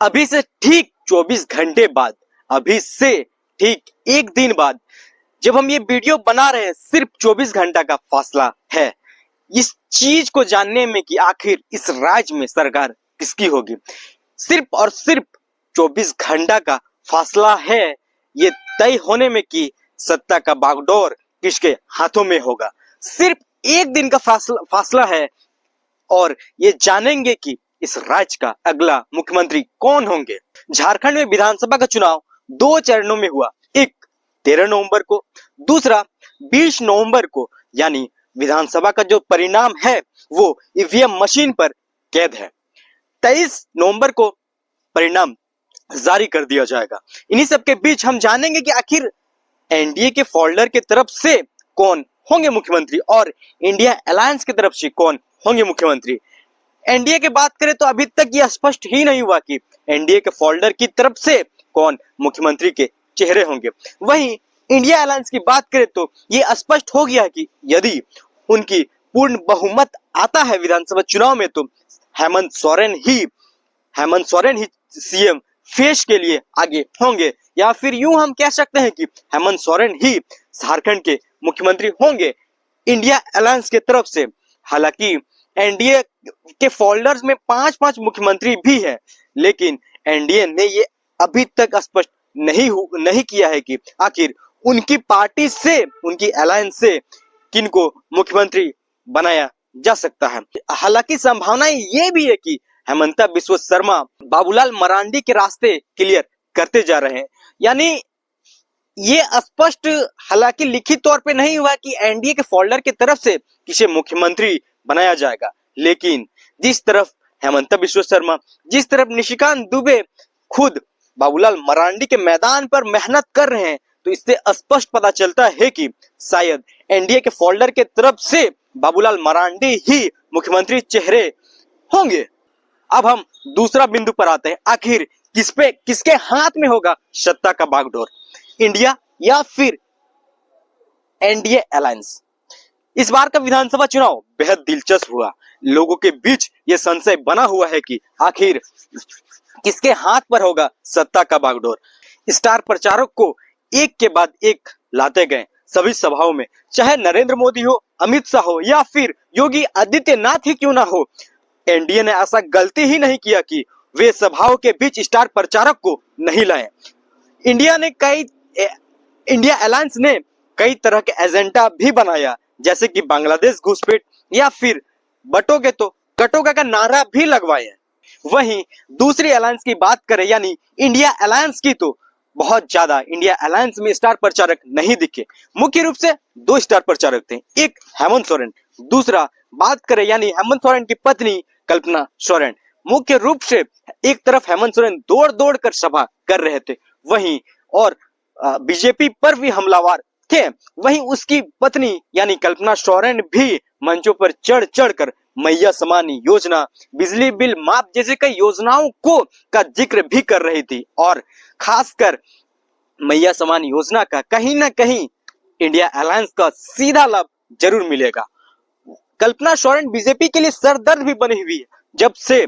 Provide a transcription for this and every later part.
अभी से ठीक 24 घंटे बाद, अभी से ठीक एक दिन बाद जब हम ये वीडियो बना रहे हैं, सिर्फ 24 घंटा का फासला है इस चीज को जानने में कि आखिर इस राज्य में सरकार किसकी होगी। सिर्फ और सिर्फ 24 घंटा का फासला है ये तय होने में कि सत्ता का बागडोर किसके हाथों में होगा। सिर्फ एक दिन का फासला है और ये जानेंगे कि इस राज्य का अगला मुख्यमंत्री कौन होंगे। झारखंड में विधानसभा का चुनाव 2 चरणों में हुआ, एक 13 नवंबर को, दूसरा 20 नवंबर को। यानी विधानसभा का जो परिणाम है वो ईवीएम मशीन पर कैद है। 23 नवंबर को परिणाम जारी कर दिया जाएगा। इन्हीं सब के बीच हम जानेंगे कि आखिर एनडीए के फोल्डर की तरफ से कौन होंगे मुख्यमंत्री और इंडिया अलायंस की तरफ से कौन होंगे मुख्यमंत्री। एनडीए की बात करें तो अभी तक यह स्पष्ट ही नहीं हुआ कि एनडीए के फोल्डर की तरफ से कौन मुख्यमंत्री के चेहरे होंगे। वहीं इंडिया अलायंस की बात करें तो यह स्पष्ट हो गया कि यदि उनकी पूर्ण बहुमत आता है विधानसभा चुनाव में तो हेमंत सोरेन ही सीएम फेस के लिए आगे होंगे, या फिर यूं हम कह सकते हैं कि हेमंत सोरेन ही झारखंड के मुख्यमंत्री होंगे इंडिया अलायंस के तरफ से। हालांकि एनडीए के फोल्डर्स में 5-5 मुख्यमंत्री भी हैं, लेकिन एनडीए ने ये अभी तक स्पष्ट नहीं किया है कि आखिर उनकी पार्टी से, उनकी अलायंस से किनको मुख्यमंत्री बनाया जा सकता है। हालांकि संभावनाएं ये भी है कि हेमंता बिस्वा शर्मा बाबूलाल मरांडी के रास्ते क्लियर करते जा रहे हैं। यानी ये स्पष्ट, हालांकि लिखित तौर पे नहीं हुआ कि एनडीए के फोल्डर की तरफ से किसे मुख्यमंत्री बनाया जाएगा, लेकिन जिस तरफ हेमंता बिस्वा शर्मा, जिस तरफ निशिकांत दुबे खुद बाबूलाल मरांडी के मैदान पर मेहनत कर रहे हैं, तो इससे स्पष्ट पता चलता है कि शायद एनडीए के फोल्डर के तरफ से बाबूलाल मरांडी ही मुख्यमंत्री चेहरे होंगे। अब हम दूसरा बिंदु पर आते हैं, आखिर किसके हाथ में होगा सत्ता का बागडोर, इंडिया या फिर एनडीए अलायंस। इस बार का विधानसभा चुनाव बेहद दिलचस्प हुआ। लोगों के बीच यह संशय बना हुआ है कि आखिर किसके हाथ पर होगा सत्ता का बागडोर। स्टार प्रचारक को एक के बाद एक लाते गए सभी सभाओं में, चाहे नरेंद्र मोदी हो, अमित शाह हो या फिर योगी आदित्यनाथ ही क्यों ना हो। एनडीए ने ऐसा गलती ही नहीं किया कि वे सभाओं के बीच स्टार प्रचारक को नहीं लाए। इंडिया अलायंस ने कई तरह के एजेंडा भी बनाया, जैसे कि बांग्लादेश घुसपैठ या फिर बटोगे तो कटोगा का नारा भी लगवाए। वहीं दूसरी अलायंस की बात करें यानी इंडिया अलायंस की, तो बहुत ज्यादा इंडिया अलायंस में स्टार प्रचारक नहीं दिखे। मुख्य रूप से 2 स्टार प्रचारक थे, एक हेमंत सोरेन, दूसरा बात करें यानी हेमंत सोरेन की पत्नी कल्पना सोरेन। मुख्य रूप से एक तरफ हेमंत सोरेन दौड़ कर सभा कर रहे थे, वहीं और बीजेपी पर भी हमलावर थे। वहीं उसकी पत्नी यानी कल्पना सोरेन भी मंचों पर चढ़ कर मैया समान योजना, बिजली बिल माफ जैसे कई योजनाओं का जिक्र भी कर रही थी, और खासकर मैया समान योजना का कहीं ना कहीं इंडिया अलायंस का सीधा लाभ जरूर मिलेगा। कल्पना सोरेन बीजेपी के लिए सरदर्द भी बनी हुई है। जब से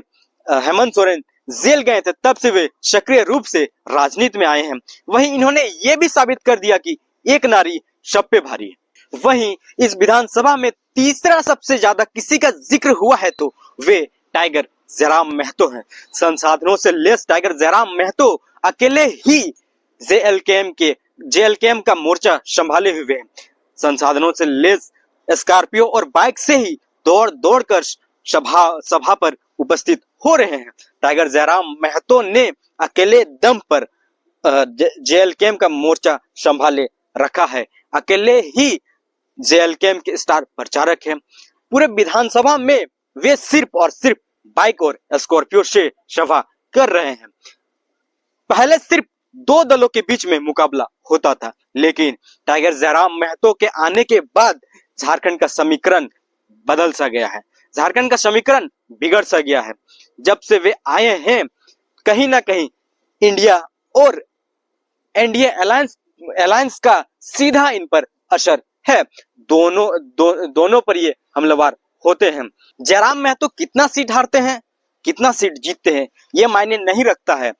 हेमंत सोरेन जेल गए थे तब से वे सक्रिय रूप से राजनीति में आए हैं। वहीं इन्होंने ये भी साबित कर दिया कि एक नारी सब पे भारी है। वहीं इस विधानसभा में तीसरा सबसे ज्यादा किसी का जिक्र हुआ है तो वे टाइगर जयराम महतो हैं। संसाधनों से लेस टाइगर जयराम महतो अकेले ही जेएलकेएम का मोर्चा संभाले हुए हैं। संसाधनों से लेस स्कॉर्पियो और बाइक से ही दौड़ कर सभा पर उपस्थित हो रहे हैं। टाइगर जयराम महतो ने अकेले दम पर जेएलकेएम का मोर्चा संभाले रखा है, अकेले ही जेएलकेएम के स्टार प्रचारक हैं। पूरे विधानसभा में वे सिर्फ और सिर्फ बाइक और स्कॉर्पियो से सभा कर रहे हैं। पहले सिर्फ 2 दलों के बीच में मुकाबला होता था, लेकिन टाइगर जयराम महतो के आने के बाद झारखंड का समीकरण बदल सा गया है, झारखंड का समीकरण बिगड़ सा गया है। जब से वे आए हैं कहीं ना कहीं इंडिया और एनडीए अलायंस का सीधा इन पर असर है। दोनों पर ये हमलावर होते हैं। जयराम महतो कितना सीट हारते हैं कितना सीट जीतते हैं ये मायने नहीं रखता है।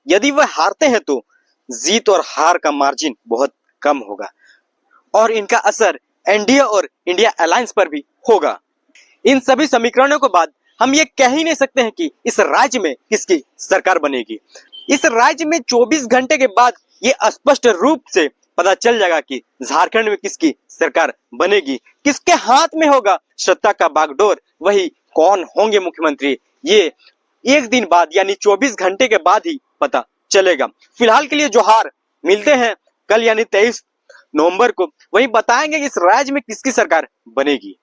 यदि वह हारते हैं तो जीत और हार का मार्जिन बहुत कम होगा और इनका असर एनडीए और इंडिया अलायंस पर भी होगा। इन सभी समीकरणों के बाद हम ये कह ही नहीं सकते हैं कि इस राज्य में किसकी सरकार बनेगी। इस राज्य में 24 घंटे के बाद ये स्पष्ट रूप से पता चल जाएगा कि झारखंड में किसकी सरकार बनेगी, किसके हाथ में होगा सत्ता का बागडोर, वही कौन होंगे मुख्यमंत्री, ये एक दिन बाद यानी 24 घंटे के बाद ही पता चलेगा। फिलहाल के लिए जोहार, मिलते हैं कल यानी 23 नवंबर को, वही बताएंगे कि इस राज्य में किसकी सरकार बनेगी।